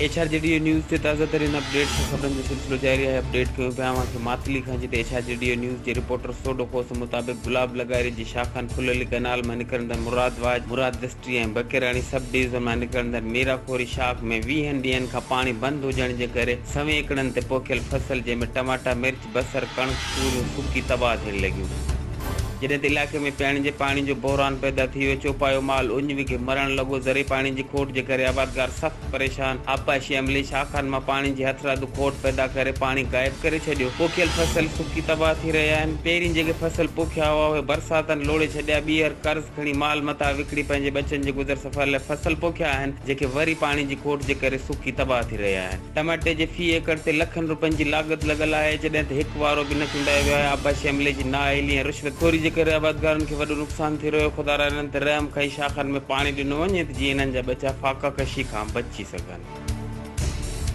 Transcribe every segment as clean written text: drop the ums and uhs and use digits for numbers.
HRJDO news से ताज़ा तरीन अपडेट से खबरन जो सिलसिलो जारी है। अपडेट कयो पिया आवां मातली खां जिते HRJDO न्यूज़ जे रिपोर्टर सोडो कोस मुताबिक गुलाब लगारी जी शाखान फुलली कनाल में निकरंदड़ मुराद दस्टी ऐं बकेराणी सब डिवीज़न में निकरंदड़ मीराखोरी शाख में 20 ॾींहनि खां पानी बंद हुजण जे करे 100 एकड़नि ते पोखियल फसल जंहिंमें टमाटा मिर्च बसर कणक तूरियूं सुकी तबाह थियण लॻियूं। जॾहिं त इलाइक़े में पीअण जे पाणी जो बहरान पैदा थी वियो। चौपायो माल उञ विघे मरण लॻो। ज़रे पाणी जी खोट जे करे आबादगार सख़्त परेशान। आबपाशी अमली शाखान में पानी जी हथरादू खोट पैदा करे पानी गायब करे छॾियो। पोखियल फसल सुकी तबाह थी रहिया आहिनि। पहिरीं जेके फसल पोखिया हुआ उहे बरसातनि लोड़े छॾिया। ॿीहर कर्ज़ खणी माल मथा विकिणी पंहिंजे बचनि जे गुज़र सफ़र लाइ फसल पोखिया आहिनि जेके वरी पानी जी खोट जे करे सुकी तबाह थी रहिया आहिनि। टमाटे जे फी एकड़ ते लखनि रुपयनि जी लागत लॻल आहे जॾहिं त हिकु वारो बि न चूंडायो वियो आहे। आबपाशी अमले जी नाअहली ऐं रिश्वतखोरी जे करे आबादगारनि खे वॾो नुक़सान थी रहियो। ख़ुदा इन्हनि ते रहम कई शाखनि में पानी ॾिनो वञे त जीअं इन्हनि जा बचा फाका कशी खां बची सघनि।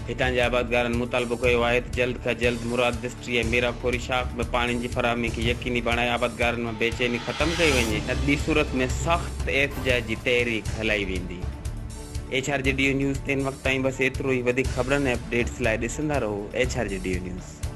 हितां जे आबादगारनि मुतालबो कयो आहे त जल्द खां जल्द मुराद दस्टी ऐं मीराखोरी शाख में पानी जी फराहमी खे यकीनी बणाए आबादगारनि में बेचैनी ख़त्म कई वञे। न ॿी सूरत में सख़्त एहतिजाज जी तहरीक हलाई वेंदी। HRJDO न्यूज़ ते इन वक़्त ताईं बसि एतिरो ई। वधीक ख़बरनि ऐं अपडेट्स लाइ ॾिसंदा रहो HRJDO न्यूज़।